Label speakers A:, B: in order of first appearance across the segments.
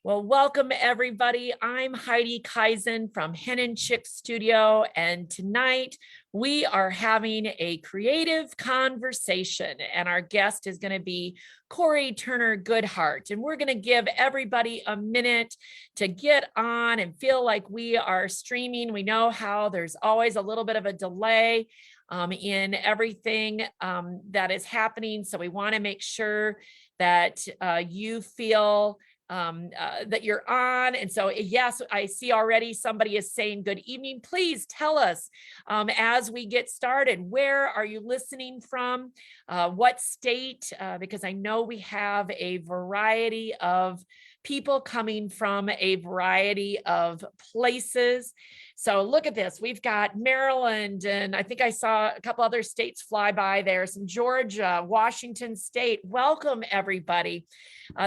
A: Well, welcome everybody. I'm Heidi Kaisand from Hen Chicks Studio, and tonight we are having a creative conversation, and our guest is going to be Kori Turner-Goodhart, and we're going to give everybody a minute to get on and feel like we are streaming. We know how there's always a little bit of a delay in everything that is happening, so we want to make sure that you feel that you're on. And so, yes, I see already somebody is saying good evening. Please tell us as we get started, where are you listening from? What state? Because I know we have a variety of people coming from a variety of places. So look at this. We've got Maryland, and I think I saw a couple other states fly by there, some Georgia, Washington State. Welcome, everybody.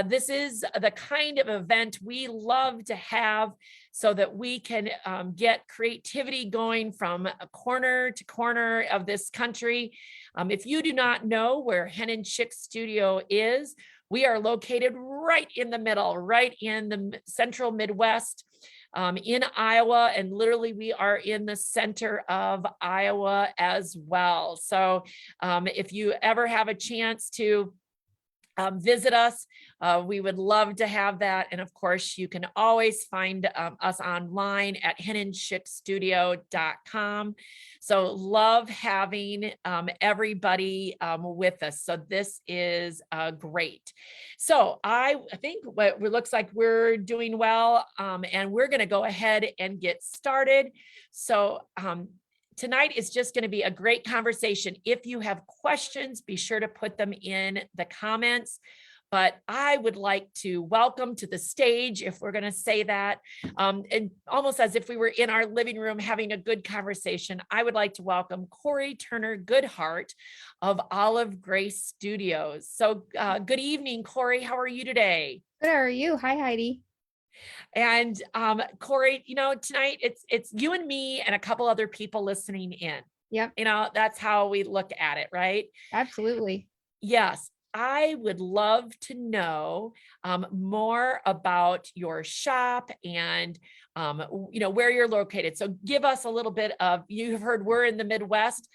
A: This is the kind of event we love to have so that we can get creativity going from corner to corner of this country. If you do not know where Hen Chicks Studio is, we are located right in the middle, right in the central Midwest. In Iowa, and literally we are in the center of Iowa as well. So if you ever have a chance to visit us, we would love to have that. And of course, you can always find us online at henandchicksstudio.com. So love having everybody with us. So this is great. So I think what it looks like we're doing well, and we're going to go ahead and get started. So tonight is just going to be a great conversation. If you have questions, be sure to put them in the comments. But I would like to welcome to the stage, if we're going to say that, and almost as if we were in our living room having a good conversation, I would like to welcome Kori Turner-Goodhart of Olive Grace Studios. So good evening, Kori. How are you today?
B: Good, how are you? Hi, Heidi.
A: And Kori, tonight it's you and me and a couple other people listening in.
B: Yep.
A: That's how we look at it, right?
B: Absolutely.
A: Yes. I would love to know more about your shop and where you're located. So give us a little bit of, you've heard we're in the Midwest.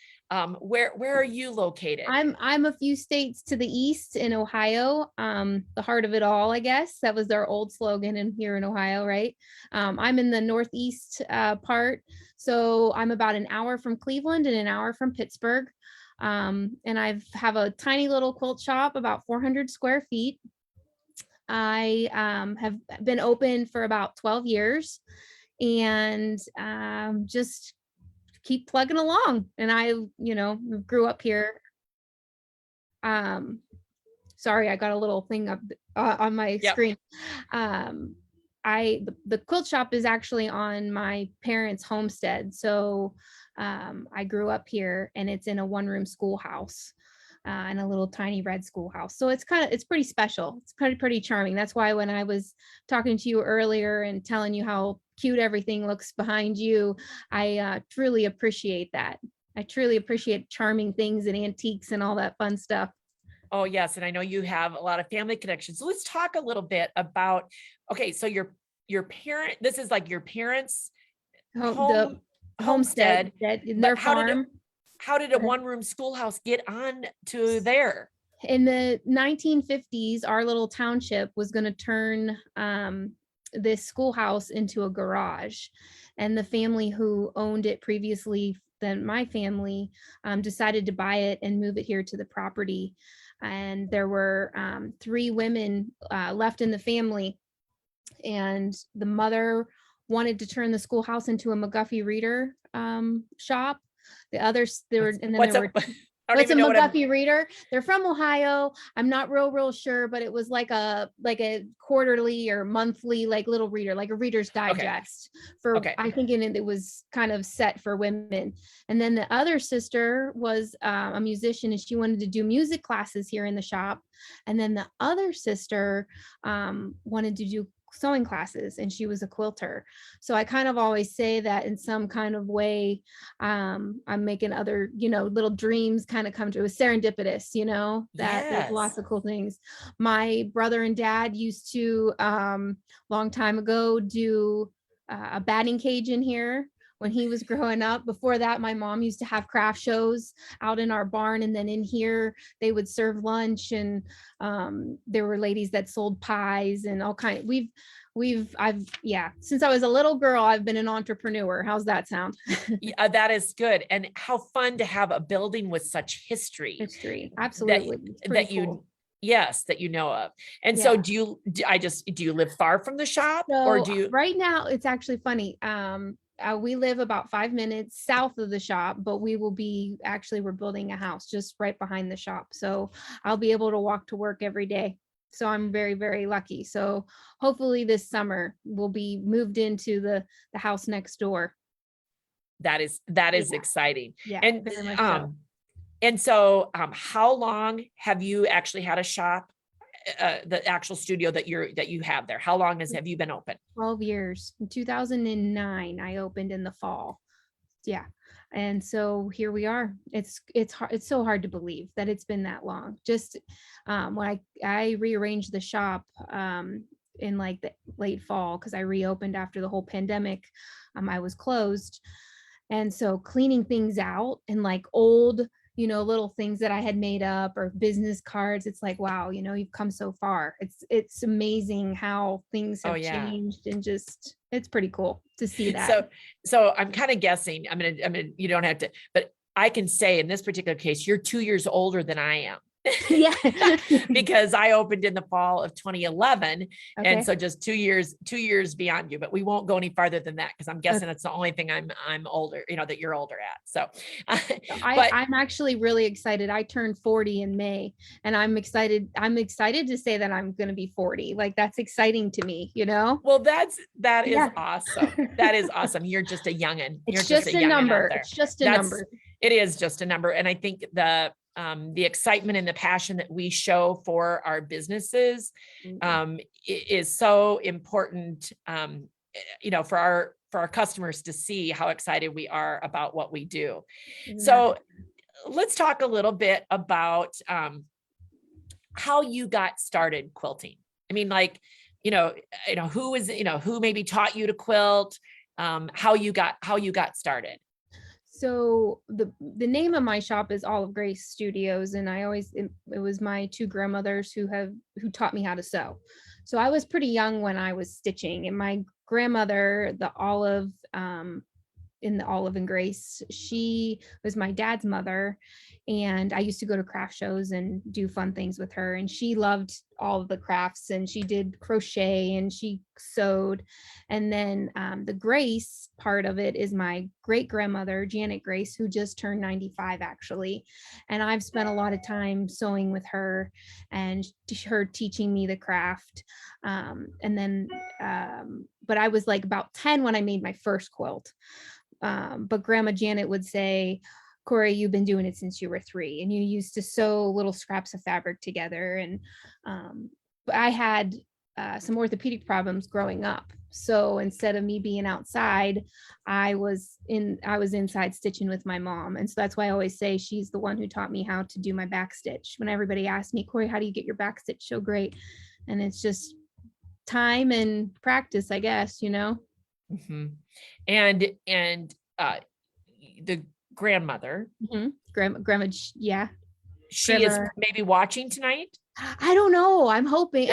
A: Where are you located?
B: I'm a few states to the east in Ohio, the heart of it all, I guess. That was our old slogan here in Ohio, right? I'm in the northeast part. So I'm about an hour from Cleveland and an hour from Pittsburgh. And I have a tiny little quilt shop, about 400 square feet. I have been open for about 12 years and just keep plugging along. And I, grew up here. Sorry, I got a little thing up on my screen. The quilt shop is actually on my parents' homestead. So I grew up here, and it's in a one-room schoolhouse and a little tiny red schoolhouse. So it's pretty special. It's pretty charming. That's why when I was talking to you earlier and telling you how cute everything looks behind you, I truly appreciate that. I truly appreciate charming things and antiques and all that fun stuff.
A: Oh, yes. And I know you have a lot of family connections. So let's talk a little bit about, okay, so your parent, this is like your parents' homestead,
B: their farm.
A: How did a one-room schoolhouse get on to there?
B: In the 1950s, our little township was going to turn this schoolhouse into a garage. And the family who owned it previously than my family decided to buy it and move it here to the property. And there were 3 women left in the family. And the mother wanted to turn the schoolhouse into a McGuffey reader shop. The others, what's a McGuffey reader? They're from Ohio. I'm not real sure, but it was like a quarterly or monthly little reader, like a Reader's Digest. I think it was kind of set for women. And then the other sister was a musician, and she wanted to do music classes here in the shop. And then the other sister wanted to do sewing classes and she was a quilter. So I kind of always say that in some kind of way, I'm making other, little dreams kind of come true. It was serendipitous, that there's lots
A: Yes.
B: of cool things. My brother and dad used to, long time ago, do a batting cage in here when he was growing up. Before that, my mom used to have craft shows out in our barn, and then in here they would serve lunch, and there were ladies that sold pies and all kinds. Since I was a little girl, I've been an entrepreneur. How's that sound?
A: Yeah, that is good. And how fun to have a building with such history
B: Absolutely.
A: that you, yes, that you know of. And so do you live far from the shop, or
B: So
A: do you?
B: right now it's actually funny. We live about 5 minutes south of the shop, but we're building a house just right behind the shop. So I'll be able to walk to work every day. So I'm very, very lucky. So hopefully this summer we'll be moved into the house next door.
A: That is exciting.
B: Yeah.
A: And
B: very much so.
A: How long have you actually had a shop, the actual studio that you have there? How long have you been open?
B: 12 years. In 2009, I opened in the fall. Yeah. And so here we are. It's hard. It's so hard to believe that it's been that long. Just when I rearranged the shop in like the late fall, because I reopened after the whole pandemic. I was closed. And so cleaning things out and like old, little things that I had made up or business cards, it's like, wow, you've come so far. It's amazing how things have changed, and just, it's pretty cool to see that.
A: So I'm kind of guessing, you don't have to, but I can say in this particular case, you're 2 years older than I am.
B: Yeah.
A: Because I opened in the fall of 2011.
B: Okay.
A: And so just 2 years beyond you, but we won't go any farther than that, because I'm guessing that's the only thing I'm older, that you're older at. So
B: I'm actually really excited. I turned 40 in May, and I'm excited to say that I'm going to be 40. Like, that's exciting to me,
A: Well, that is awesome. That is awesome. You're just a youngin'.
B: It's just a number. It's just a number.
A: It is just a number. And I think the excitement and the passion that we show for our businesses is so important, for our customers to see how excited we are about what we do. So let's talk a little bit about how you got started quilting. I mean, like, who maybe taught you to quilt, how you got started.
B: So the name of my shop is Olive Grace Studios, and it was my two grandmothers who taught me how to sew. So I was pretty young when I was stitching, and my grandmother, the Olive and Grace, she was my dad's mother, and I used to go to craft shows and do fun things with her, and she loved all of the crafts, and she did crochet and she sewed. And then the Grace part of it is my great grandmother, Janet Grace, who just turned 95 actually, and I've spent a lot of time sewing with her and her teaching me the craft. But I was like about 10 when I made my first quilt. But Grandma Janet would say, Kori, you've been doing it since you were 3, and you used to sew little scraps of fabric together. And but I had some orthopedic problems growing up. So instead of me being outside, I was inside stitching with my mom. And so that's why I always say she's the one who taught me how to do my back stitch. When everybody asks me, Kori, how do you get your back stitch so great? And it's just time and practice, I guess,
A: Mm-hmm. And the grandmother,
B: grandma, yeah,
A: she is maybe watching tonight.
B: I don't know. I'm hoping.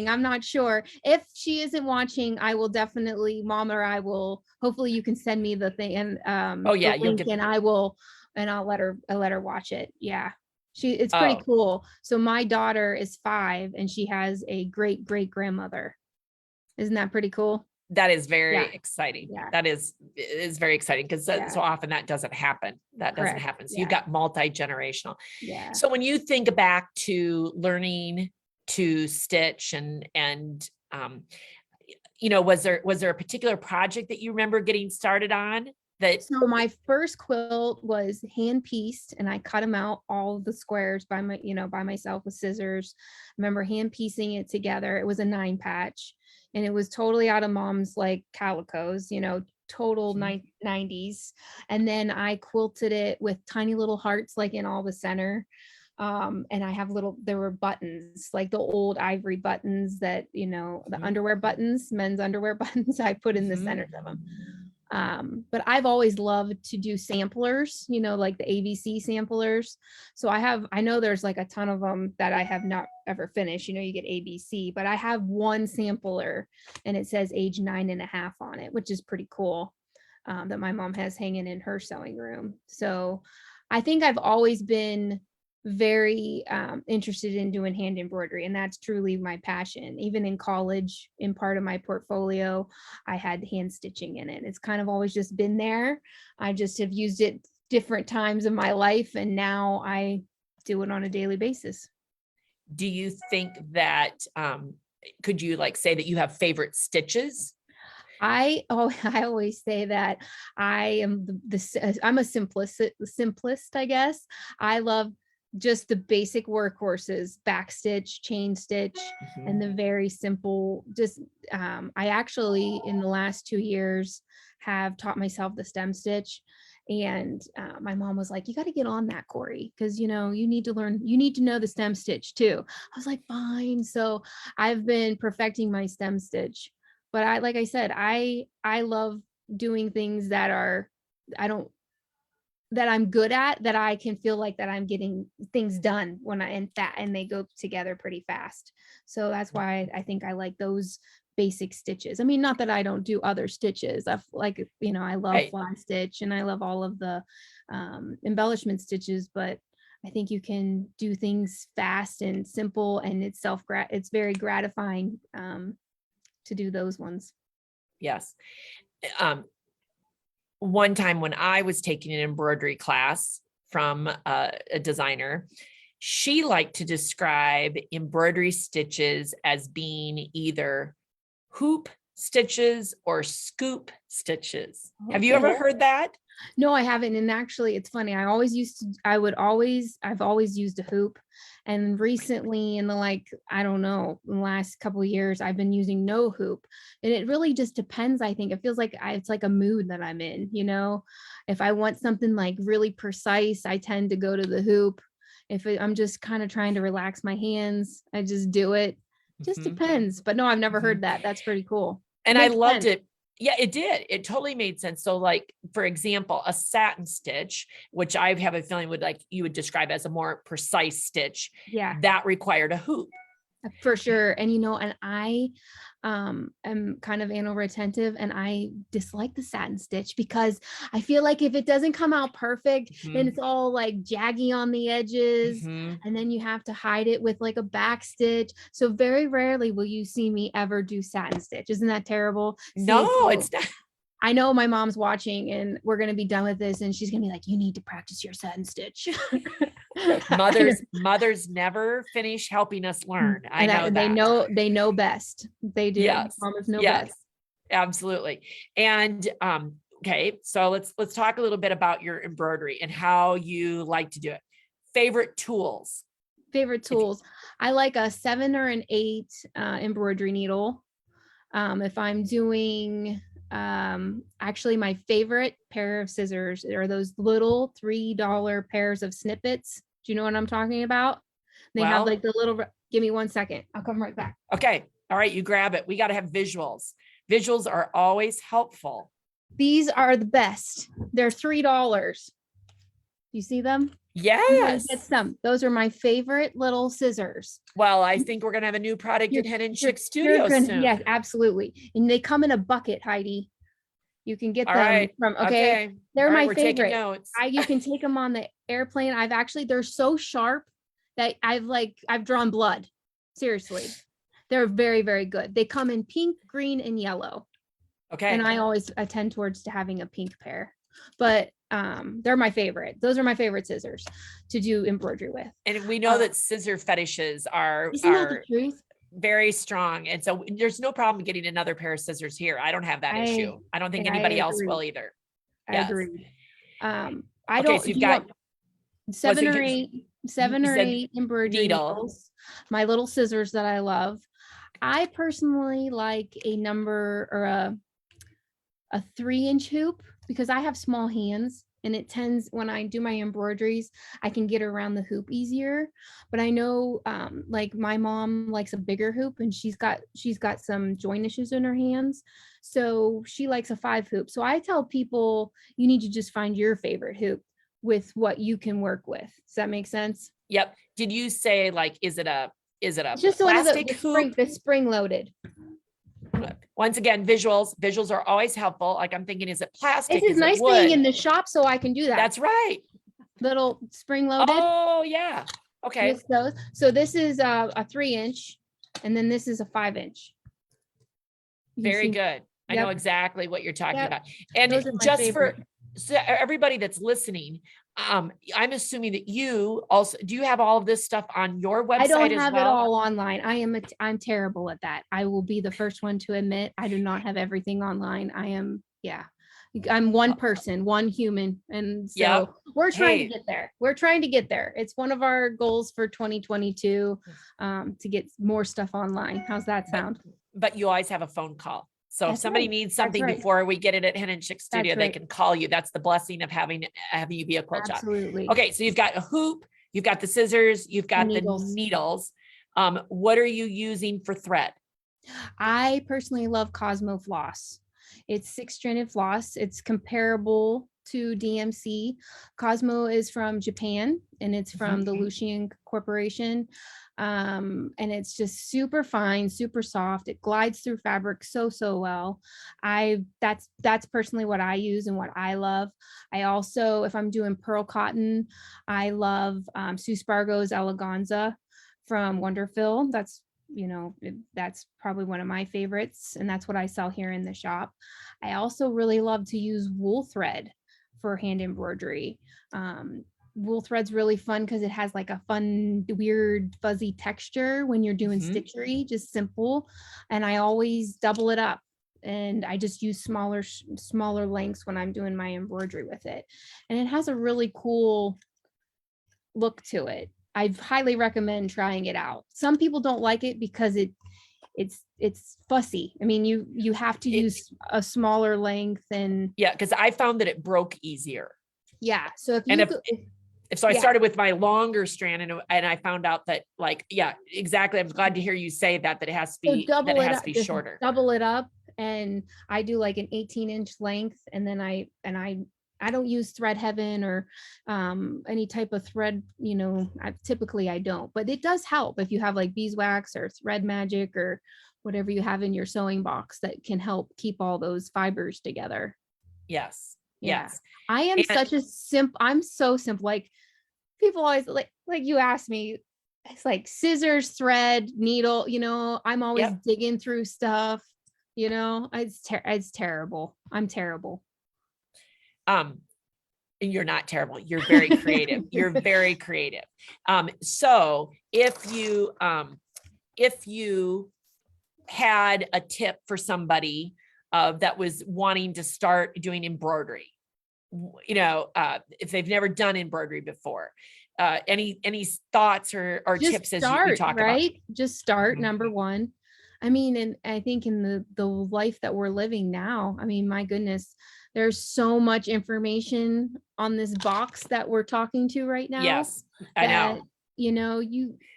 B: I'm not sure. If she isn't watching, I will definitely, Mom, or I will. Hopefully, you can send me the thing and the link, and I'll let her watch it. Yeah, it's pretty cool. So my daughter is 5, and she has a great grandmother. Isn't that pretty cool?
A: That is very exciting.
B: Yeah.
A: That is very exciting, because so often that doesn't happen. So you've got multi-generational.
B: Yeah.
A: So when you think back to learning to stitch and was there a particular project that you remember getting started on that,
B: So my first quilt was hand pieced, and I cut them out all of the squares by by myself with scissors. I remember hand piecing it together. It was a 9 patch, and it was totally out of mom's like calicos, total
A: Mhm.
B: 90s. And then I quilted it with tiny little hearts like in all the center. And I have there were buttons, like the old ivory buttons that, the
A: Mhm.
B: underwear buttons, men's underwear buttons, I put in the
A: Mhm.
B: centers of them. But I've always loved to do samplers, like the ABC samplers. So I know there's like a ton of them that I have not ever finished. You get ABC, but I have one sampler and it says age 9.5 on it, which is pretty cool. That my mom has hanging in her sewing room. So I think I've always been very interested in doing hand embroidery, and that's truly my passion. Even in college, in part of my portfolio, I had hand stitching in it. It's kind of always just been there. I just have used it different times in my life, and now I do it on a daily basis.
A: Do you think that, could you like say that you have favorite stitches?
B: I always say that I am I'm a simplist, I guess. I love just the basic workhorses, back stitch, chain stitch, and
A: Mhm.
B: the very simple. Just I actually in the last 2 years have taught myself the stem stitch. And my mom was like, "You got to get on that, Kori, because you need to learn. You need to know the stem stitch too." I was like, "Fine." So I've been perfecting my stem stitch, but like I said, I love doing things I don't that I'm good at, that I can feel like that I'm getting things done when and they go together pretty fast. So that's why I think I like those basic stitches. I mean, not that I don't do other stitches. I love
A: Right.
B: fly stitch and I love all of the embellishment stitches, but I think you can do things fast and simple, and it's very gratifying to do those ones.
A: Yes. Um, One time when I was taking an embroidery class from a designer, she liked to describe embroidery stitches as being either hoop stitches or scoop stitches. Have you
B: Okay.
A: ever heard that?
B: No, I haven't. And actually, it's funny. I've always used a hoop. And recently, in I don't know, in the last couple of years, I've been using no hoop. And it really just depends. I think it feels like it's like a mood that I'm in. If I want something like really precise, I tend to go to the hoop. I'm just kind of trying to relax my hands, I just do it. Just
A: Mhm.
B: depends. But no, I've never heard
A: Mhm.
B: that. That's pretty cool.
A: And I
B: Makes
A: loved
B: sense.
A: it. Yeah, it did. It totally made sense. So like, for example, a satin stitch, which I have a feeling you would describe as a more precise stitch,
B: Yeah.
A: that required a hoop.
B: For sure. And and I am kind of anal retentive, and I dislike the satin stitch because I feel like if it doesn't come out perfect, then
A: Mhm.
B: it's all like jaggy on the edges,
A: Mhm.
B: and then you have to hide it with like a back stitch. So very rarely will you see me ever do satin stitch. Isn't that terrible? See,
A: No,
B: so
A: it's not.
B: I know my mom's watching and we're going to be done with this, and she's going to be like, "You need to practice your satin stitch."
A: Mothers never finish helping us learn. I know
B: They
A: that.
B: know best. They do.
A: Yes.
B: Mamas know
A: Yes,
B: best.
A: absolutely. And okay, so let's talk a little bit about your embroidery and how you like to do it. Favorite tools.
B: Favorite
A: If
B: tools. I like a 7 or an 8 embroidery needle. If I'm doing, actually, my favorite pair of scissors are those little $3 pairs of snippets. Do you know what I'm talking about? They have
A: well,
B: like the little, give me 1 second. I'll come right back.
A: okay. All right, you grab it. We got to have visuals. Visuals are always helpful.
B: These are the best. They're $3. You see them? You gotta get
A: Yes.
B: some. Those are my favorite little scissors.
A: Well, I think we're gonna have a new product
B: You're
A: at Hen
B: you're
A: Chicks
B: you're
A: Studio
B: gonna, yes,
A: soon.
B: absolutely. And they come in a bucket, Heidi. You can get
A: All
B: them
A: right.
B: from, okay,
A: Okay.
B: they're
A: All right,
B: my
A: we're taking
B: favorite.
A: notes.
B: You can take them on the airplane. They're so sharp that I've drawn blood. Seriously. They're very, very good. They come in pink, green, and yellow. And
A: Okay.
B: I tend towards to having a pink pair. But they're my favorite. Those are my favorite scissors to do embroidery with.
A: And we know
B: Uh,
A: that scissor fetishes are
B: isn't that the
A: are
B: truth?
A: very strong. And so there's no problem getting another pair of scissors here. I don't have that
B: I
A: issue. I don't think
B: I
A: anybody else
B: agree.
A: will either.
B: I
A: Yes.
B: agree. I
A: Okay,
B: don't,
A: so you've
B: do you
A: got,
B: want 7 or 8,
A: you
B: 7 or
A: said
B: 8 embroidery
A: needle.
B: needles, my little scissors that I love. I personally like a number or a 3-inch hoop because I have small hands and it tends, when I do my embroideries, I can get around the hoop easier. But I know like my mom likes a bigger hoop and she's got some joint issues in her hands. So she likes a 5 hoop. So I tell people you need to just find your favorite hoop with what you can work with. Does that make sense?
A: Yep. Did you say like, is it a
B: It's just one of
A: plastic hoop?
B: the spring loaded.
A: Once again, visuals are always helpful. Like I'm thinking, is it plastic?
B: It's
A: Is it
B: nice
A: wood?
B: being in the shop so I can do that.
A: That's right.
B: Little spring loaded.
A: Oh yeah. Okay.
B: Just those. So this is a 3-inch and then this is a 5-inch.
A: Very good. I know
B: Yep.
A: exactly what you're talking
B: Yep.
A: about. And
B: Those are my
A: just
B: favorite.
A: for so everybody that's listening, I'm assuming that you also, do you have all of this stuff on your website
B: I don't
A: as
B: have
A: well?
B: it all online. I'm terrible at that. I will be the first one to admit I do not have everything online. I'm one person, one human. And so
A: Yep.
B: we're trying to
A: Hey.
B: get there. We're trying to get there. It's one of our goals for 2022 to get more stuff online. How's that sound?
A: But you always have a phone call. So if
B: That's
A: somebody
B: right.
A: needs
B: That's
A: something
B: right.
A: before we get it at Hen Chicks Studio,
B: That's
A: they
B: right.
A: can call you. That's the blessing of having you be a quilt shop.
B: Absolutely.
A: Okay, so you've got a hoop, you've got the scissors, you've got the needles. What are you using for thread?
B: I personally love Cosmo floss. It's 6-stranded floss. It's comparable to DMC. Cosmo is from Japan and it's from the Lucian Corporation. And it's just super fine, super soft. It glides through fabric so well. That's personally what I use and what I love. I also, if I'm doing pearl cotton, I love Sue Spargo's Eleganza from Wonderfill. That's probably one of my favorites, and that's what I sell here in the shop. I also really love to use wool thread for hand embroidery. Wool thread's really fun because it has like a fun, weird, fuzzy texture when you're doing stitchery, just simple. And I always double it up. And I just use smaller lengths when I'm doing my embroidery with it. And it has a really cool look to it. I highly recommend trying it out. Some people don't like it because it's fussy. I mean, you have to use a smaller length and
A: yeah, because I found that it broke easier.
B: Yeah. So
A: if I started with my longer strand and I found out that like, yeah, exactly. I'm glad to hear you say that it has to be, shorter.
B: Double it up. And I do like an 18-inch length. And then I don't use thread heaven or any type of thread, typically I don't, but it does help if you have like beeswax or thread magic or whatever you have in your sewing box that can help keep all those fibers together.
A: Yes.
B: Yeah.
A: Yes.
B: I am I'm so simple. Like people always like you asked me, it's like scissors, thread, needle, I'm always digging through stuff, it's terrible. I'm terrible.
A: You're not terrible. You're very creative. You're very creative. So if you had a tip for somebody that was wanting to start doing embroidery, if they've never done embroidery before, any thoughts or tips as you talk about?
B: Just start, number one. I mean, and I think in the life that we're living now, I mean, my goodness, there's so much information on this box that we're talking to right now.
A: Yes, I know.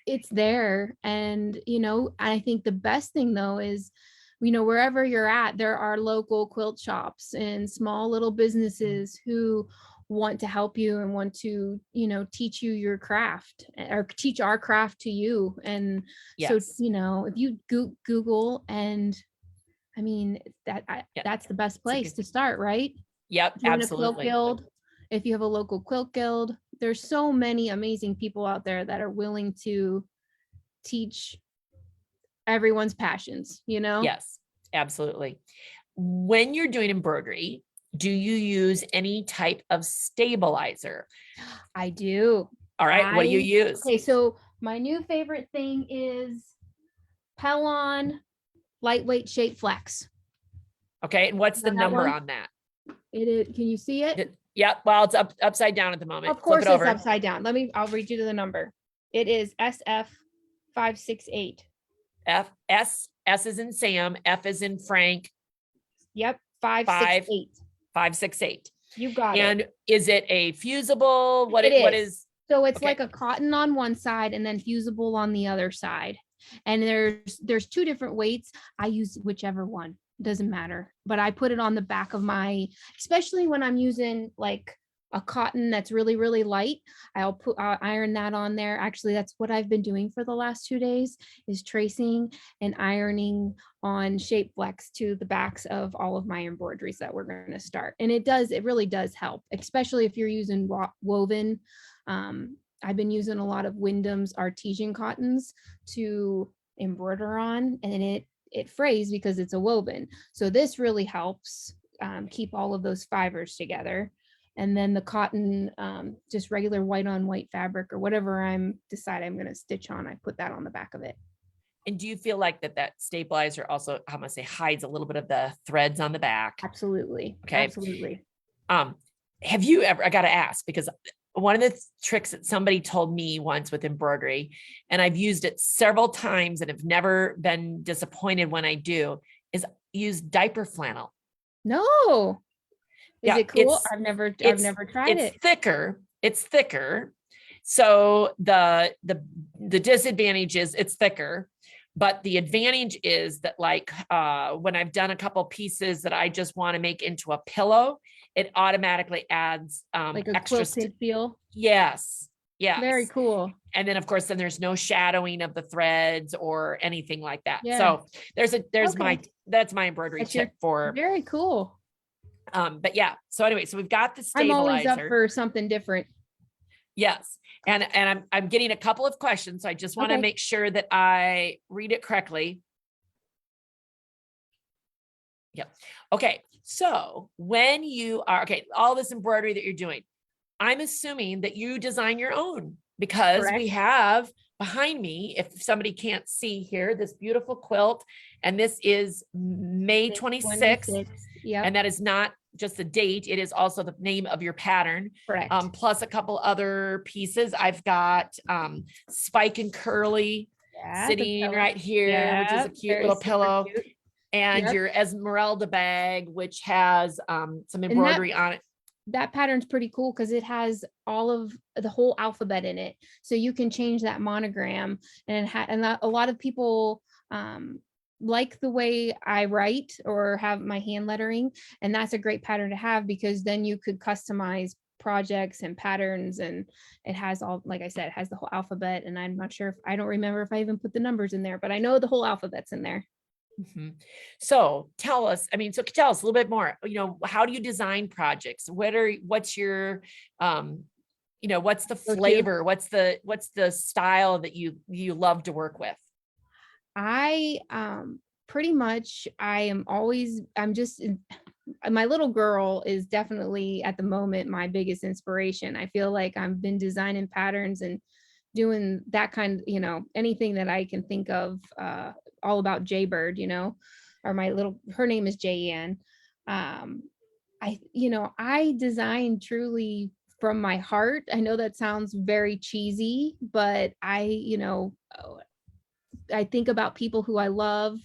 B: It's there. And, I think the best thing though is, wherever you're at, there are local quilt shops and small little businesses who want to help you and want to, teach you your craft or teach our craft to you. And so, if you Google and I mean, that's the best place to start, right?
A: Yep,
B: Join
A: absolutely.
B: a quilt guild. If you have a local quilt guild, there's so many amazing people out there that are willing to teach everyone's passions,
A: Yes, absolutely. When you're doing embroidery, do you use any type of stabilizer?
B: I do.
A: All right. What do you use?
B: Okay. So my new favorite thing is Pellon lightweight shape flex.
A: Okay. And what's the number on that?
B: It is, can you see it?
A: Yep. Well, it's upside down at the moment.
B: Of
A: Flip
B: course
A: it
B: it's
A: over.
B: upside down. I'll read you the number. It is SF 568.
A: S is in Sam, F is in Frank,
B: Yep, 568.
A: 568.
B: You got it.
A: And is it a fusible? What
B: It
A: is?
B: So it's
A: Okay.
B: like a cotton on one side and then fusible on the other side. And there's two different weights. I use whichever one, doesn't matter. But I put it on the back of my, especially when I'm using like a cotton that's really, really light, I'll iron that on there. Actually, that's what I've been doing for the last 2 days, is tracing and ironing on shape flex to the backs of all of my embroideries that we're going to start. And it really does help, especially if you're using woven. I've been using a lot of Wyndham's artesian cottons to embroider on, and it frays because it's a woven. So this really helps keep all of those fibers together. And then the cotton, just regular white on white fabric or whatever I'm going to stitch on, I put that on the back of it.
A: And do you feel like that stabilizer also, I'm gonna say, hides a little bit of the threads on the back?
B: Absolutely.
A: Okay.
B: Absolutely.
A: Have you ever, I got to ask, because one of the tricks that somebody told me once with embroidery, and I've used it several times and have never been disappointed when I do, is use diaper flannel.
B: No. Is it cool? I've never tried it.
A: It's thicker. So the disadvantage is it's thicker, but the advantage is that, like, when I've done a couple pieces that I just want to make into a pillow, it automatically adds
B: like a
A: extra
B: quilted feel.
A: Yes. Yes.
B: Very cool.
A: And then of course, then there's no shadowing of the threads or anything like that.
B: Yeah.
A: So that's my embroidery tip for.
B: Very cool.
A: But yeah, so anyway, so we've got the
B: I'm
A: stabilizer.
B: always up for something different.
A: Yes. And I'm getting a couple of questions. So I just want to make sure that I read it correctly. Yep. Okay. So when you are, all this embroidery that you're doing, I'm assuming that you design your own, because
B: Correct.
A: we have behind me, if somebody can't see here, this beautiful quilt, and this is May 26th.
B: Yeah.
A: And that is not just the date, it is also the name of your pattern.
B: Correct.
A: Plus a couple other pieces. I've got Spike and Curly sitting right here, which is a cute little pillow. Cute. And your Esmeralda bag, which has some embroidery on it.
B: That pattern's pretty cool because it has all of the whole alphabet in it. So you can change that monogram, and a lot of people like the way I write or have my hand lettering. And that's a great pattern to have, because then you could customize projects and patterns, and it has all, like I said, it has the whole alphabet. And I'm not sure I don't remember if I even put the numbers in there, but I know the whole alphabet's in there.
A: Mm-hmm. So tell us a little bit more, how do you design projects? What's your, what's the flavor? What's the style that you love to work with?
B: I pretty much, I'm just, my little girl is definitely at the moment my biggest inspiration. I feel like I've been designing patterns and doing that kind of, anything that I can think of, all about Jaybird, or her name is Jayanne. I design truly from my heart. I know that sounds very cheesy, but I think about people who I love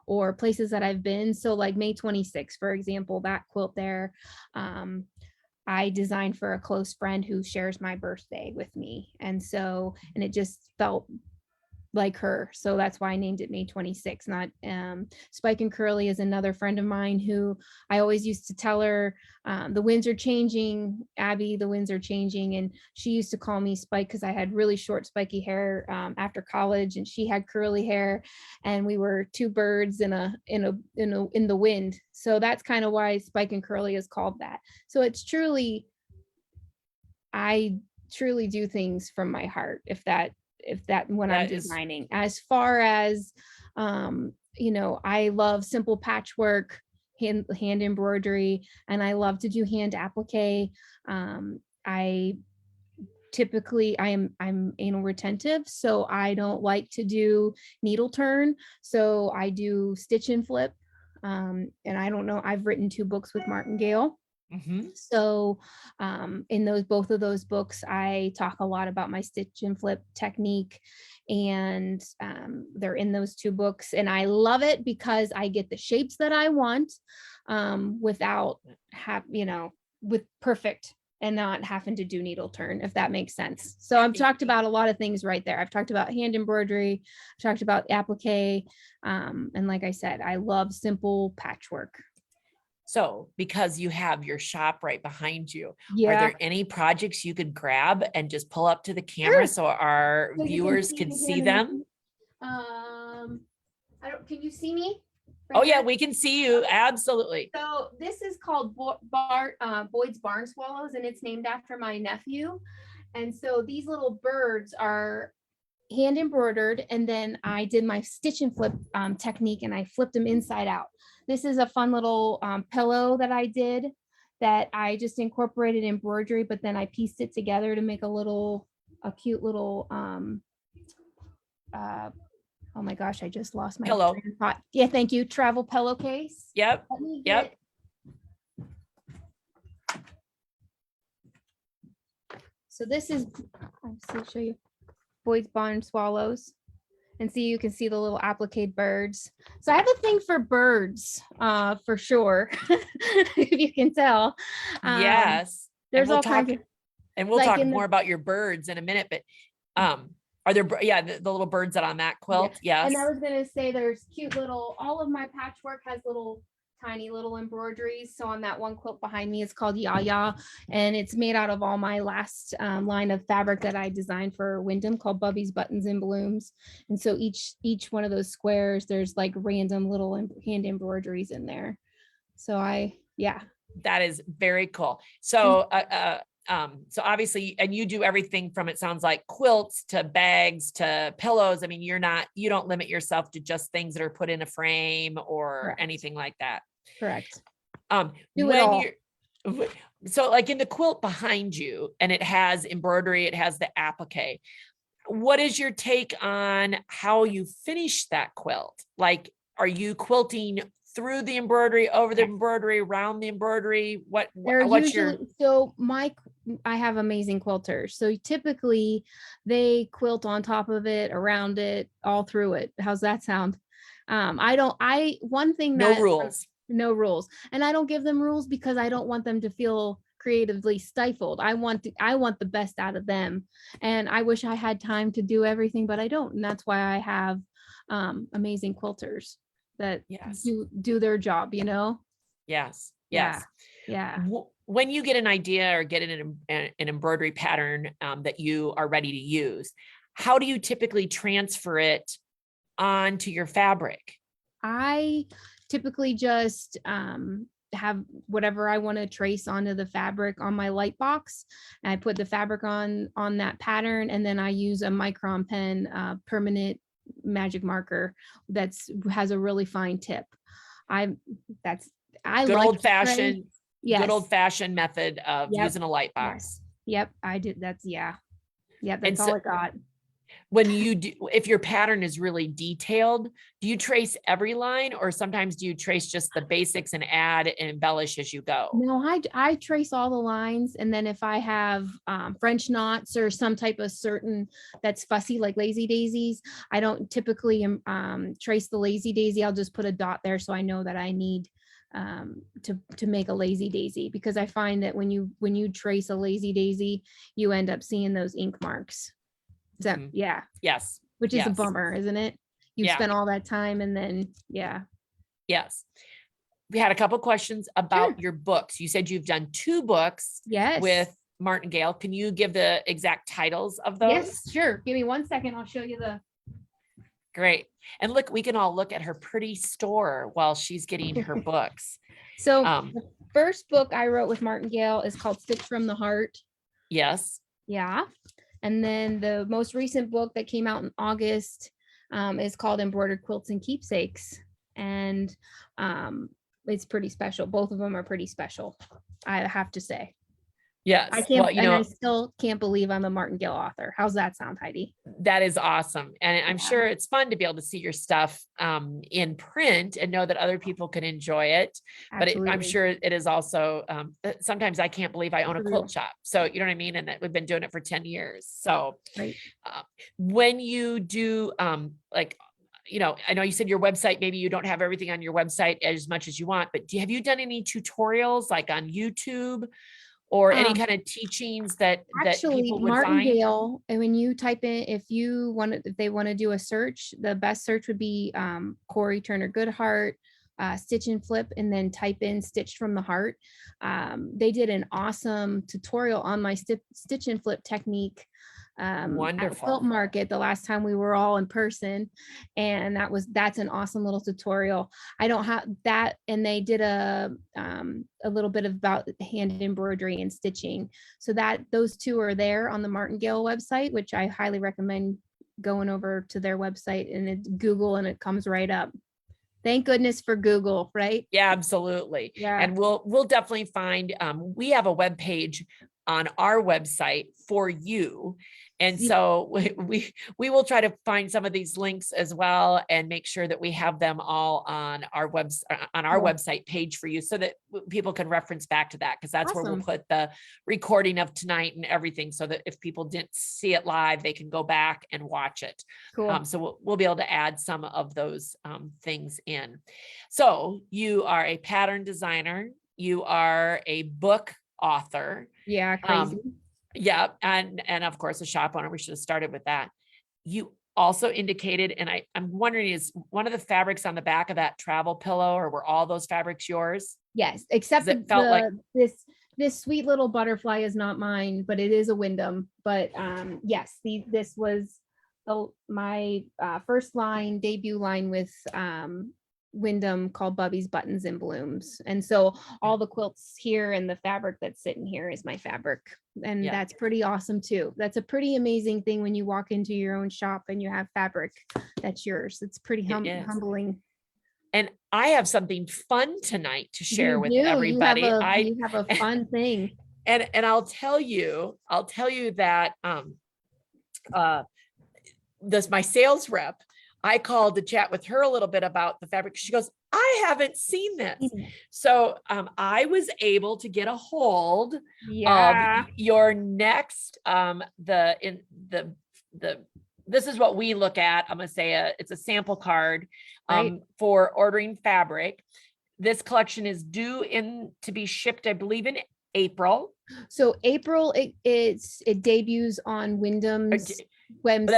B: or places that I've been. So like May 26th, for example, that quilt there, I designed for a close friend who shares my birthday with me. And it just felt like her. So that's why I named it May 26th. Not Spike and Curly is another friend of mine who I always used to tell her, the winds are changing, Abby, the winds are changing. And she used to call me Spike because I had really short spiky hair after college, and she had curly hair, and we were two birds in the wind. So that's kind of why Spike and Curly is called that. So it's I truly do things from my heart, if that when I'm designing. As far as I love simple patchwork, hand embroidery, and I love to do hand applique. I'm anal retentive, so I don't like to do needle turn, so I do stitch and flip. And I don't know, I've written 2 books with Martingale,
A: Mhm.
B: So in both of those books, I talk a lot about my stitch and flip technique, and they're in those two books, and I love it because I get the shapes that I want without with perfect and not having to do needle turn, if that makes sense. So I've talked about a lot of things right there. I've talked about hand embroidery, I've talked about applique, and like I said, I love simple patchwork.
A: So because you have your shop right behind you, are
B: Yeah.
A: there any projects you could grab and just pull up to the camera so our
B: So you
A: viewers
B: see
A: can
B: me
A: see
B: hand in
A: them?
B: can you see me?
A: Oh
B: Right
A: yeah,
B: there?
A: we can see you. Absolutely.
B: So this is called Boyd's Barn Swallows, and it's named after my nephew. And so these little birds are hand embroidered, and then I did my stitch and flip technique, and I flipped them inside out. This is a fun little pillow that I did that I just incorporated embroidery, but then I pieced it together to make a cute little oh my gosh, I just lost my
A: Pillow.
B: train of thought. Yeah, thank you. Travel pillowcase.
A: Yep.
B: Let me
A: Yep.
B: So this is, I'll show you Boyd's Barn Swallows, and see, you can see the little applique birds. So I have a thing for birds, for sure, if you can tell.
A: Yes.
B: There's all kinds of,
A: and we'll
B: like
A: talk
B: in the-
A: more about your birds in a minute, but are there, yeah, the little birds that on that quilt? Yes.
B: And I was gonna say there's cute little, all of my patchwork has little tiny little embroideries. So on that one quilt behind me, it's called Yaya, and it's made out of all my last line of fabric that I designed for Wyndham called Bubby's Buttons and Blooms. And so each one of those squares, there's like random little hand embroideries in there. So yeah.
A: That is very cool. So so obviously, and you do everything from, it sounds like, quilts to bags to pillows. I mean, you don't limit yourself to just things that are put in a frame or
B: Correct.
A: anything like that.
B: Correct.
A: Do it all. So like in the quilt behind you, and it has embroidery, it has the applique. What is your take on how you finish that quilt? Like, are you quilting through the embroidery, over the embroidery, around the embroidery? What's your...
B: So I have amazing quilters. So typically they quilt on top of it, around it, all through it. How's that sound? One thing that... No rules. And I don't give them rules because I don't want them to feel creatively stifled. I want the best out of them. And I wish I had time to do everything, but I don't. And that's why I have amazing quilters that do their job,
A: Yes.
B: Yeah.
A: When you get an idea or get an embroidery pattern that you are ready to use, how do you typically transfer it onto your fabric?
B: I typically just have whatever I want to trace onto the fabric on my light box. And I put the fabric on that pattern, and then I use a micron pen, permanent magic marker has a really fine tip.
A: Good old fashioned method of using a light box.
B: Yep, I did. That's all I got.
A: When you do, if your pattern is really detailed, do you trace every line, or sometimes do you trace just the basics and add and embellish as you go?
B: No, I trace all the lines, and then if I have French knots or some type of certain that's fussy, like lazy daisies, I don't typically trace the lazy daisy. I'll just put a dot there so I know that I need to make a lazy daisy, because I find that when you trace a lazy daisy, you end up seeing those ink marks. So
A: Yes.
B: Which is a bummer, isn't it? You spent all that time, and then
A: Yes. We had a couple questions about your books. You said you've done 2 books with Martingale. Can you give the exact titles of those?
B: Yes, sure. Give me 1 second. I'll show you the...
A: Great. And look, we can all look at her pretty store while she's getting her books.
B: So the first book I wrote with Martingale is called Stitch from the Heart.
A: Yes.
B: Yeah. And then the most recent book that came out in August is called Embroidered Quilts and Keepsakes. And it's pretty special. Both of them are pretty special, I have to say. I
A: Yes.
B: can't,
A: Well,
B: and I still can't believe I'm a martingale author. How's that sound, Heidi?
A: that is awesome. And I'm
B: Yeah,
A: sure it's fun to be able to see your stuff in print and know that other people can enjoy it. But I'm
B: absolutely.
A: sure it is also, sometimes I can't believe I own a quilt
B: True.
A: shop. So, you know what I mean? And that we've been doing it for 10 years. So
B: Right.
A: uh, when you do, like, I know you said your website, maybe you don't have everything on your website as much as you want, but have you done any tutorials like on YouTube or any
B: Um,
A: kind of teachings that
B: Actually,
A: people would find?
B: martingale, and when you type in, if they want to do a search, the best search would be Kori Turner-Goodhart, stitch and flip, and then type in stitched from the heart. They did an awesome tutorial on my stitch and flip technique at Quilt
A: Wonderful.
B: Market the last time we were all in person, and that's an awesome little tutorial. I don't have that, and they did a little bit about hand embroidery and stitching, so that those two are there on the Martingale website, which I highly recommend going over to their website, and it's Google and it comes right up. Thank goodness for Google, right?
A: Yeah, absolutely.
B: Yeah.
A: And we'll definitely find, we have a web page on our website for you. And
B: See,
A: so we will try to find some of these links as well and make sure that we have them all on our
B: cool.
A: website page for you so that people can reference back to that, because that's where we'll
B: Awesome.
A: put the recording of tonight and everything, so that if people didn't see it live, they can go back and watch it.
B: Cool.
A: So we'll be able to add some of those things in. So you are a pattern designer, you are a book author.
B: Yeah, crazy.
A: Yeah, and of course a shop owner. We should have started with that. You also indicated, and I'm wondering, is one of the fabrics on the back of that travel pillow, or were all those fabrics yours?
B: Yes, except
A: 'Cause it felt like,
B: this sweet little butterfly is not mine, but it is a Wyndham. But yes, this was my first line, debut line with Wyndham, called Bubby's Buttons and Blooms. And so all the quilts here and the fabric that's sitting here is my fabric. And
A: yeah,
B: that's pretty awesome too. That's a pretty amazing thing when you walk into your own shop and you have fabric that's yours. It's pretty
A: it is.
B: humbling.
A: And I have something fun tonight to share
B: You
A: with
B: do.
A: everybody.
B: You have a fun thing.
A: And I'll tell you that uh my sales rep, I called to chat with her a little bit about the fabric. She goes, I haven't seen this. So I was able to get a hold of
B: Yeah.
A: your next, this is what we look at. I'm gonna say it's a sample card
B: Right.
A: for ordering fabric. This collection is due in to be shipped, I believe, in April.
B: So April, it debuts on Wyndham's
A: That's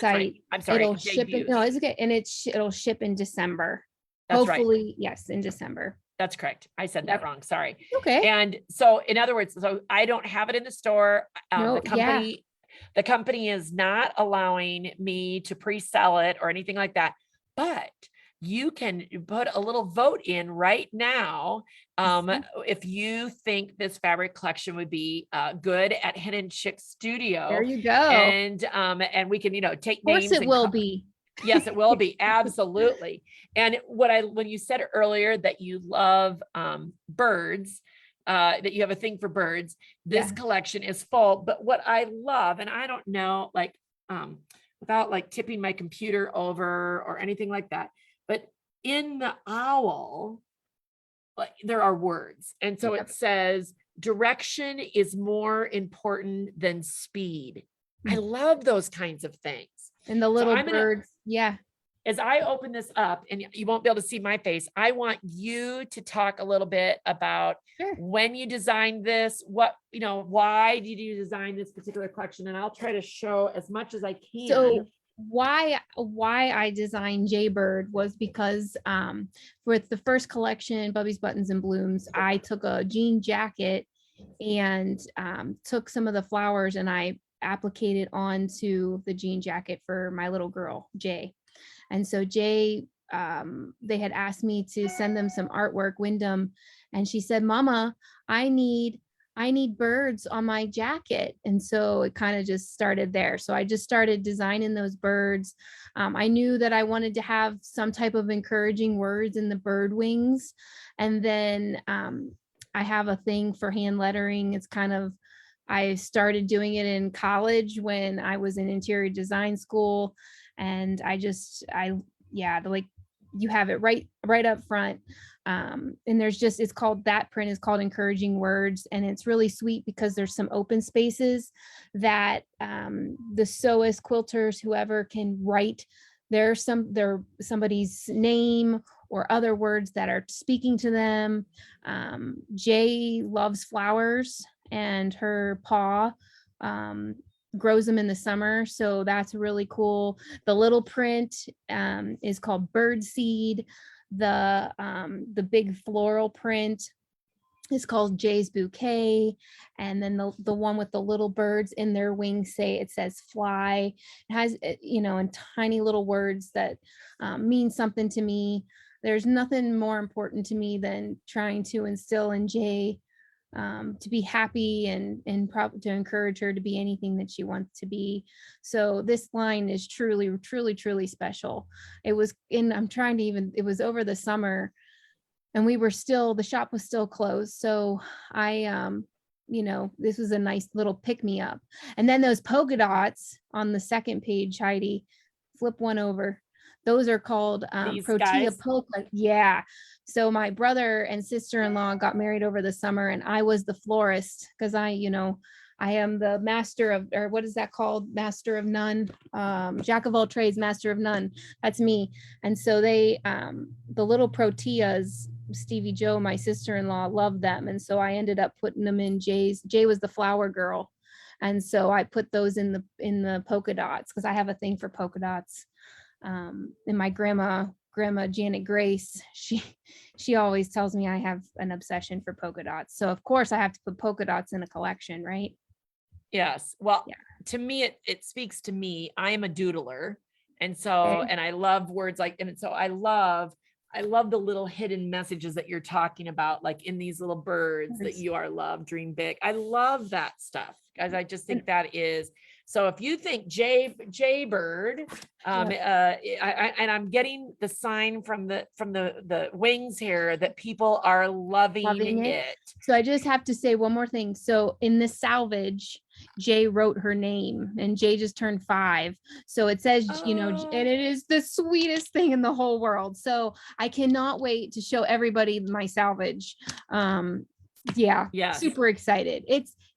A: right.
B: website.
A: I'm sorry.
B: It'll ship in,
A: Debuts.
B: no, it's okay. And it'll ship in December.
A: That's right.
B: Hopefully, yes, in December.
A: That's correct. I said that
B: Yep.
A: wrong. Sorry.
B: Okay.
A: And so, in other words, so I don't have it in the store.
B: No,
A: The company is not allowing me to pre-sell it or anything like that. But you can put a little vote in right now if you think this fabric collection would be good at Hen Chicks Studio.
B: There you go.
A: And we can, take
B: Of course
A: names.
B: it will be.
A: Yes, it will be. Absolutely. And when you said earlier that you love birds, that you have a thing for birds, this
B: Yeah.
A: collection is full. But what I love, and I don't know, without tipping my computer over or anything like that, but in the owl, there are words. And so
B: Yep.
A: it says, direction is more important than speed. I love those kinds of things.
B: And the
A: So
B: little
A: I'm gonna,
B: birds. Yeah.
A: as I open this up, and you won't be able to see my face, I want you to talk a little bit about
B: Sure.
A: when you designed this, why did you design this particular collection? And I'll try to show as much as I can.
B: So why I designed Jaybird was because with the first collection, Bubby's Buttons and Blooms, I took a jean jacket and took some of the flowers and I appliqued it onto the jean jacket for my little girl, Jay. And so Jay, they had asked me to send them some artwork, Wyndham, and she said, Mama, I need birds on my jacket. And so it kind of just started there. So I just started designing those birds. I knew that I wanted to have some type of encouraging words in the bird wings. And then I have a thing for hand lettering. It's kind of I started doing it in college when I was in interior design school. And like you have it right up front. And it's called, that print is called Encouraging Words. And it's really sweet because there's some open spaces that the sewist, quilters, whoever can write somebody's name or other words that are speaking to them. Jay loves flowers, and her paw grows them in the summer, so that's really cool. The little print is called Bird Seed. The big floral print is called Jay's Bouquet. And then the one with the little birds in their wings says fly. It has, in tiny little words that mean something to me. There's nothing more important to me than trying to instill in Jay to be happy and to encourage her to be anything that she wants to be. So this line is truly, truly, truly special. It was over the summer, and the shop was still closed. So I, this was a nice little pick me up. And then those polka dots on the second page, Heidi, flip one over. Those are called Protea polka. Yeah. So my brother and sister-in-law got married over the summer, and I was the florist because I am the master of, or what is that called? Master of none, jack of all trades, master of none. That's me. And so the little Proteas, Stevie Joe, my sister-in-law, loved them. And so I ended up putting them in Jay was the flower girl. And so I put those in the polka dots because I have a thing for polka dots. And my grandma Janet Grace, she always tells me I have an obsession for polka dots. So of course I have to put polka dots in a collection, right?
A: Yes. Well,
B: yeah.
A: To me, it speaks to me. I am a doodler. And so, and I love words and so I love the little hidden messages that you're talking about, like in these little birds that you are loved, dream big. I love that stuff, guys. I just think that is, so if you think Jay Bird, and I'm getting the sign from the wings here that people are loving it.
B: So I just have to say one more thing. So in the salvage, Jay wrote her name, and Jay just turned 5. So it says, and it is the sweetest thing in the whole world. So I cannot wait to show everybody my salvage. Super excited.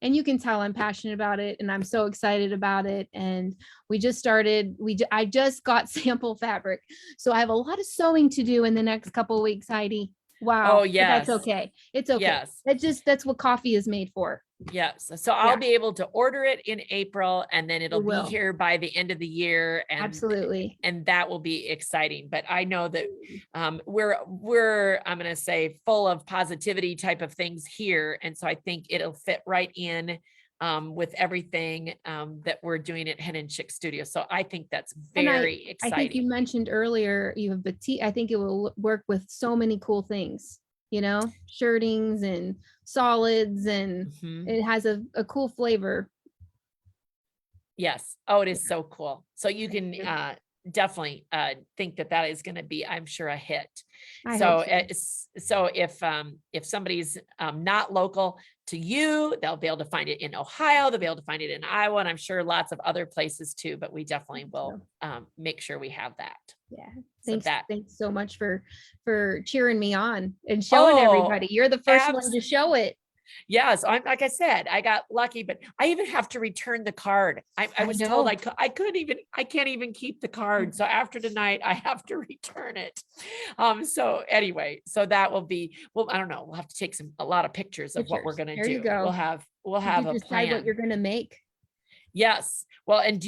B: And you can tell I'm passionate about it, and I'm so excited about it. And we just started, I just got sample fabric. So I have a lot of sewing to do in the next couple of weeks, Heidi. Wow.
A: Oh, yes.
B: That's okay. It's okay.
A: Yes.
B: That's what coffee is made for.
A: Yes. So I'll be able to order it in April, and then it'll be here by the end of the year. And
B: absolutely.
A: And that will be exciting. But I know that we're, I'm going to say, full of positivity type of things here. And so I think it'll fit right in with everything that we're doing at Hen Chicks Studio. So I think that's very exciting.
B: I think you mentioned earlier, you have batik. I think it will work with so many cool things, shirtings and solids, and it has a cool flavor.
A: Yes. Oh, it is so cool. So you can definitely think that is going to be, I'm sure, a hit. So if somebody's not local to you, they'll be able to find it in Ohio, they'll be able to find it in Iowa, and I'm sure lots of other places too, but we definitely will make sure we have that.
B: Yeah. Thanks so much for cheering me on and showing everybody. You're the first one to show it.
A: Yes, like I said, I got lucky, but I even have to return the card. I was told I can't even keep the card. So after tonight, I have to return it. So anyway, so that will be, I don't know. We'll have to take a lot of pictures of what we're going to do.
B: You go.
A: We'll have a plan.
B: What you're going to make.
A: Yes. Well, and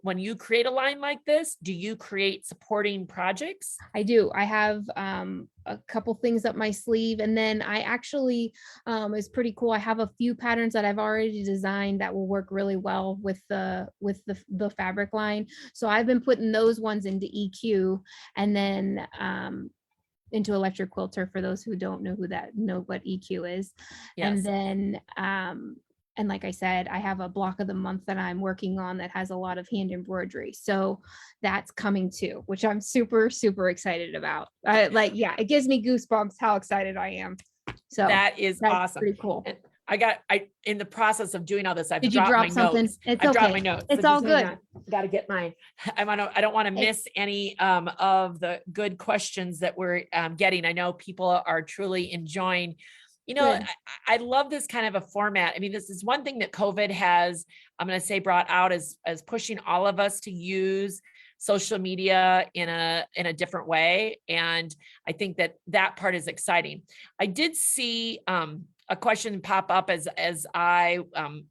A: when you create a line like this, do you create supporting projects?
B: I do. I have a couple things up my sleeve, and then I actually, it's pretty cool. I have a few patterns that I've already designed that will work really well with the fabric line. So I've been putting those ones into EQ, and then into Electric Quilter, for those who don't know what EQ is. Yes. And then and like I said, I have a block of the month that I'm working on that has a lot of hand embroidery. So that's coming too, which I'm super, super excited about. It gives me goosebumps how excited I am. So
A: that's awesome.
B: Pretty cool.
A: in the process of doing all this, I've
B: Did you
A: dropped my
B: drop something?
A: notes.
B: It's
A: I've dropped my
B: okay.
A: notes.
B: It's
A: So
B: all
A: just hang
B: good.
A: on. Got to get mine. I don't want to
B: Hey.
A: miss any of the good questions that we're getting. I know people are truly enjoying.
B: Good.
A: I love this kind of a format. I mean, this is one thing that COVID has, I'm going to say, brought out as pushing all of us to use social media in a different way. And I think that part is exciting. I did see a question pop up as I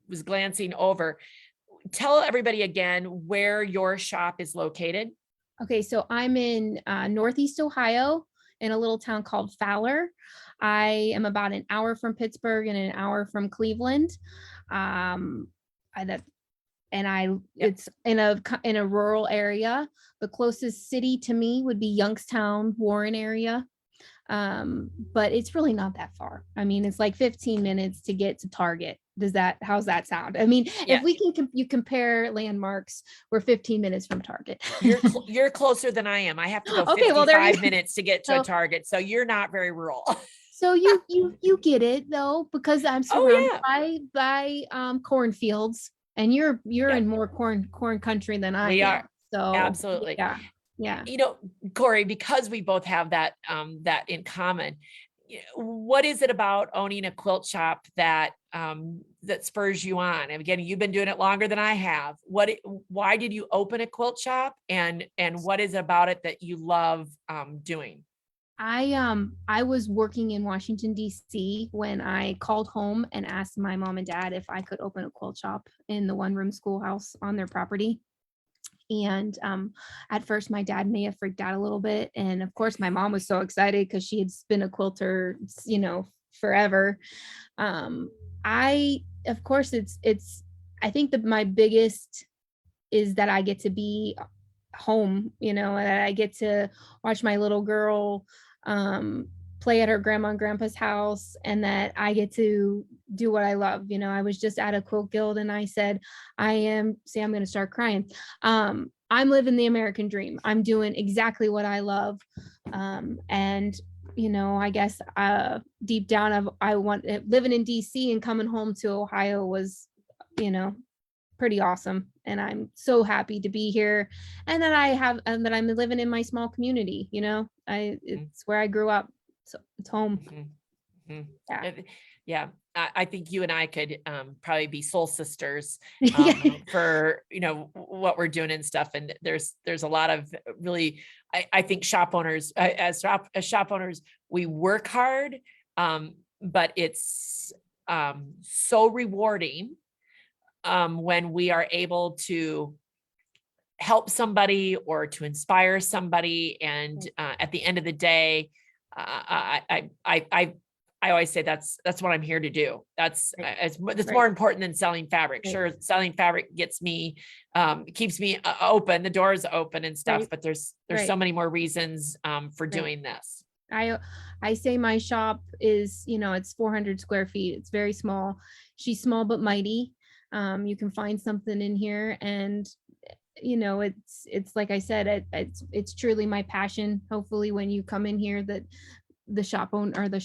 A: was glancing over. Tell everybody again where your shop is located.
B: Okay, so I'm in Northeast Ohio in a little town called Fowler. I am about an hour from Pittsburgh and an hour from Cleveland. Um,
A: Yep.
B: It's in a rural area. The closest city to me would be Youngstown, Warren area. But it's really not that far. I mean, it's like 15 minutes to get to Target. How's that sound? I mean,
A: Yeah.
B: if we can you compare landmarks, we're 15 minutes from Target.
A: You're closer than I am. I have to go
B: Okay, well, there
A: 55
B: you
A: minutes to get to a Target. So you're not very rural.
B: So you get it though, because I'm
A: Oh,
B: surrounded by cornfields, and you're
A: Yep.
B: in more corn country than I
A: We
B: am.
A: are.
B: So
A: Absolutely.
B: yeah.
A: Kori, because we both have that in common, what is it about owning a quilt shop that spurs you on? And again, you've been doing it longer than I have. Why did you open a quilt shop, and what is it about it that you love doing?
B: I was working in Washington, D.C. when I called home and asked my mom and dad if I could open a quilt shop in the one-room schoolhouse on their property. And at first my dad may have freaked out a little bit. And of course my mom was so excited because she had been a quilter, forever. Of course I think that my biggest is that I get to be home, and I get to watch my little girl play at her grandma and grandpa's house, and that I get to do what I love. I was just at a quilt guild and I said, I'm going to start crying. I'm living the American dream. I'm doing exactly what I love. And I guess deep down I want living in DC and coming home to Ohio was, pretty awesome. And I'm so happy to be here, and that I'm living in my small community. It's where I grew up. So it's home.
A: Mm-hmm. Mm-hmm. Yeah. I think you and I could probably be soul sisters for what we're doing and stuff. And there's a lot of really, I think shop owners, as shop owners, we work hard, but it's so rewarding when we are able to help somebody or to inspire somebody. And at the end of the day, I always say that's what I'm here to do. It's more important than selling fabric. Right. Sure, selling fabric gets me, keeps me open, the doors open and stuff. Right. But there's so many more reasons for doing this.
B: I say my shop is, it's 400 square feet. It's very small. She's small but mighty. You can find something in here, and it's like I said, it's truly my passion. Hopefully when you come in here, that the shop owner or the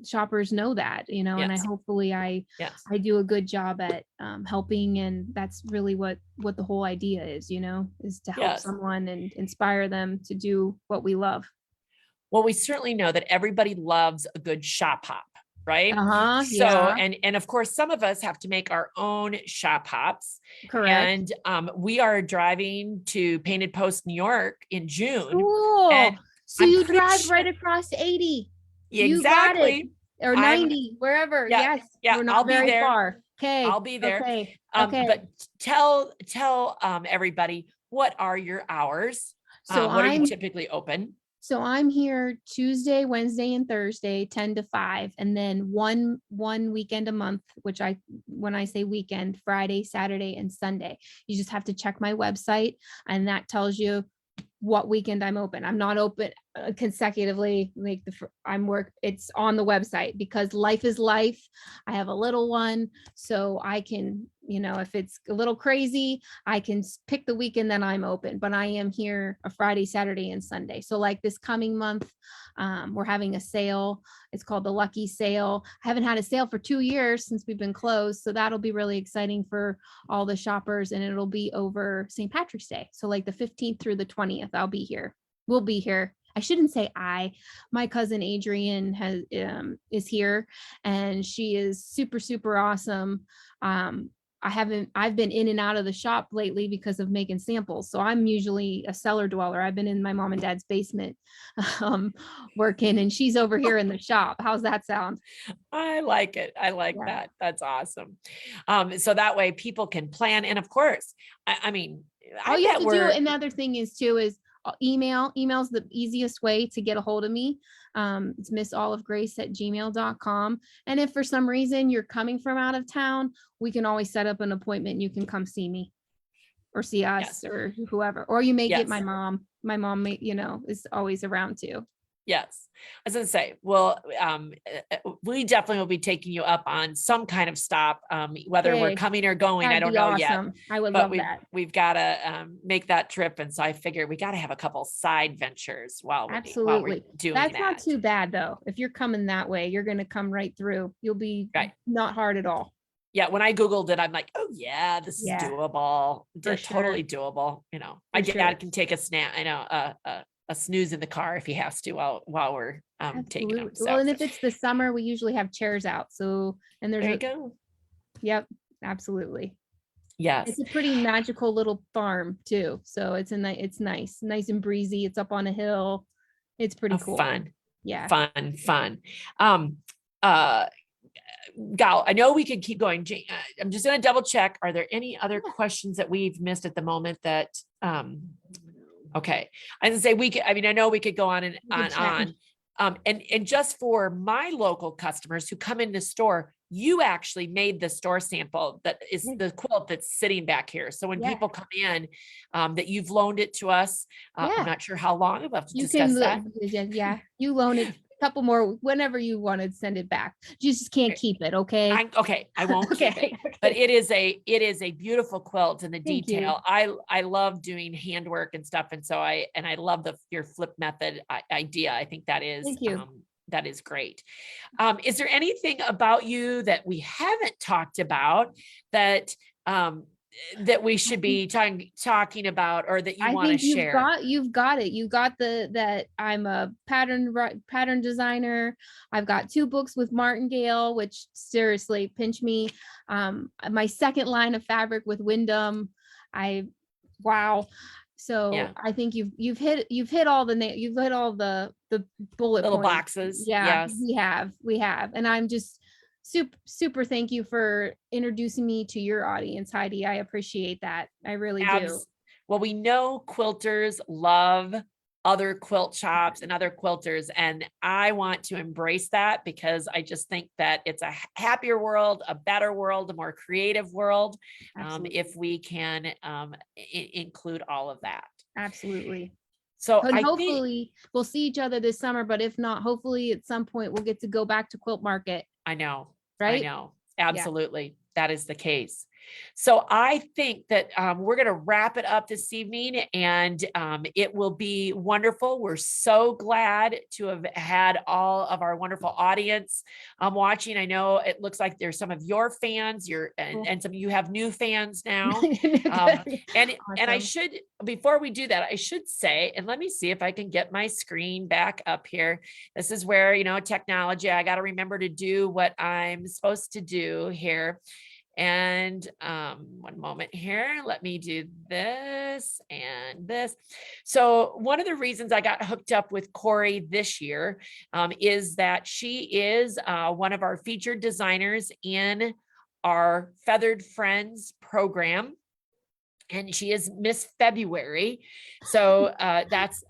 B: shoppers know that,
A: Yes.
B: and I do a good job at helping, and that's really what the whole idea is, is to help someone and inspire them to do what we love.
A: Well, we certainly know that everybody loves a good shop hop. Right. So, and of course, some of us have to make our own shop hops.
B: Correct.
A: And we are driving to Painted Post, New York in June.
B: Cool.
A: And
B: so you drive right across 80.
A: Exactly.
B: Or 90, wherever.
A: Yeah,
B: yes.
A: Yeah.
B: We're not
A: I'll
B: very
A: be there.
B: far. Okay.
A: I'll be there.
B: Okay.
A: But tell everybody, what are your hours?
B: So
A: what are you typically open?
B: So I'm here Tuesday, Wednesday, and Thursday, 10 to 5. And then one weekend a month, which when I say weekend, Friday, Saturday, and Sunday. You just have to check my website, and that tells you what weekend I'm open. I'm not open. consecutively, like it's on the website because life is life. I have a little one, so I can, if it's a little crazy, I can pick the weekend that I'm open, but I am here a Friday, Saturday, and Sunday. So like this coming month, we're having a sale. It's called the Lucky Sale. I haven't had a sale for 2 years since we've been closed. So that'll be really exciting for all the shoppers, and it'll be over St. Patrick's Day. So like the 15th through the 20th, I'll be here. We'll be here. I shouldn't say my cousin Adrienne is here, and she is super, super awesome. I've been in and out of the shop lately because of making samples. So I'm usually a cellar dweller. I've been in my mom and dad's basement working, and she's over here in the shop. How's that sound?
A: I like it. I like that. That's awesome. So that way people can plan. And of course, I mean,
B: all you have to do, another thing is email's the easiest way to get a hold of me. It's missolivegrace@gmail.com. And if for some reason you're coming from out of town, we can always set up an appointment. You can come see me or see us or whoever, or you may get my mom. My mom is always around too.
A: Yes. I was going to say, well, we definitely will be taking you up on some kind of stop, whether we're coming or going. I don't know yet.
B: I would love that.
A: We've got to make that trip. And so I figured we got to have a couple side ventures while we're doing that.
B: That's not too bad though. If you're coming that way, you're going to come right through. You'll be not hard at all.
A: Yeah. When I Googled it, I'm like, oh yeah, this is doable. Totally doable. I can take a snap. I know, a snooze in the car if he has to while we're taking him. So.
B: Well, and if it's the summer, we usually have chairs out. So, and there you
A: go.
B: Yep, absolutely.
A: Yes.
B: It's a pretty magical little farm too. So it's nice and breezy. It's up on a hill. It's pretty cool.
A: Fun.
B: Yeah.
A: Fun. Gal, I know we could keep going. I'm just going to double check. Are there any other questions that we've missed at the moment that, okay. I was gonna say I know we could go on and on. And just for my local customers who come in the store, you actually made the store sample that is the quilt that's sitting back here. So when people come in, that you've loaned it to us. I'm not sure how long. We'll have to discuss that.
B: Yeah, you loan it. Couple more whenever you want to send it back. You just can't keep it. Okay.
A: I won't keep it. But it is a beautiful quilt, and the detail. I love doing handwork and stuff. And so I love your flip method idea. I think that is, that is great. Is there anything about you that we haven't talked about that, that we should be talking about, or that you want to share?
B: You've got it. You got that I'm a pattern designer. I've got 2 books with Martingale, which seriously pinch me. My second line of fabric with Wyndham. Wow. So I think you've hit all the bullet
A: little
B: points.
A: Boxes.
B: Yeah,
A: yes.
B: we have. And I'm just super thank you for introducing me to your audience, Heidi. I appreciate that. I really do.
A: Well, we know quilters love other quilt shops and other quilters, and I want to embrace that because I just think that it's a happier world, a better world, a more creative world, if we can include all of that.
B: Absolutely.
A: So
B: hopefully we'll see each other this summer, but if not, hopefully at some point we'll get to go back to Quilt Market.
A: I know.
B: Right?
A: I know. Absolutely. That is the case. So I think that we're going to wrap it up this evening, and it will be wonderful. We're so glad to have had all of our wonderful audience watching. I know it looks like there's some of your fans, and some of you have new fans now. And I should, before we do that, I should say, and let me see if I can get my screen back up here. This is where, technology, I got to remember to do what I'm supposed to do here. And one moment here, let me do this and this. So one of the reasons I got hooked up with Kori this year is that she is one of our featured designers in our Feathered Friends program. And she is Miss February. So that's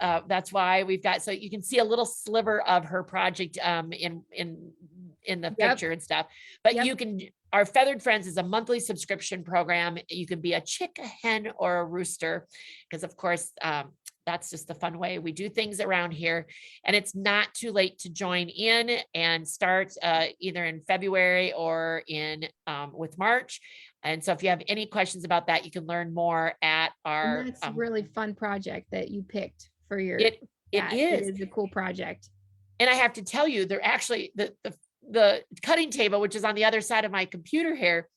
A: why we've got, so you can see a little sliver of her project in the picture and stuff, but you can, our Feathered Friends is a monthly subscription program. You can be a chick, a hen, or a rooster, because of course, that's just the fun way we do things around here. And it's not too late to join in and start either in February or in with March. And so if you have any questions about that, you can learn more at our.
B: And that's a really fun project that you picked for your.
A: It
B: It
A: is.
B: is a cool project.
A: And I have to tell you, they're actually the cutting table, which is on the other side of my computer here,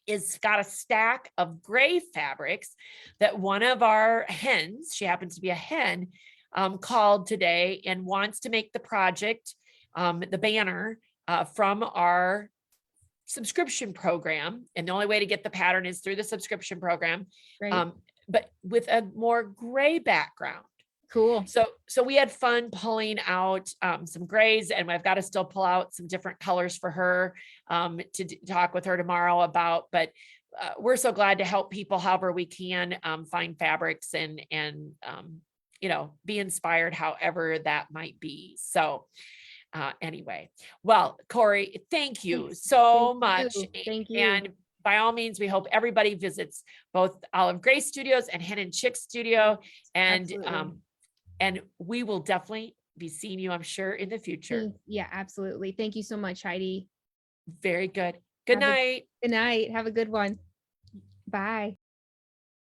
A: is got a stack of gray fabrics that one of our hens, she happens to be a hen, called today and wants to make the project, the banner from our subscription program. And the only way to get the pattern is through the subscription program,
B: Right.
A: but with a more gray background.
B: Cool.
A: So we had fun pulling out some grays, and I've got to still pull out some different colors for her to talk with her tomorrow about, but we're so glad to help people however we can find fabrics and you know, be inspired however that might be. So anyway, well, Kori, thank you so much.
B: Thank you.
A: And by all means, we hope everybody visits both Olive Grace Studios and Hen Chicks Studio. And we will definitely be seeing you, I'm sure, in the future.
B: Yeah, absolutely. Thank you so much, Heidi.
A: Very good. Good night.
B: Good night. Have a good one. Bye.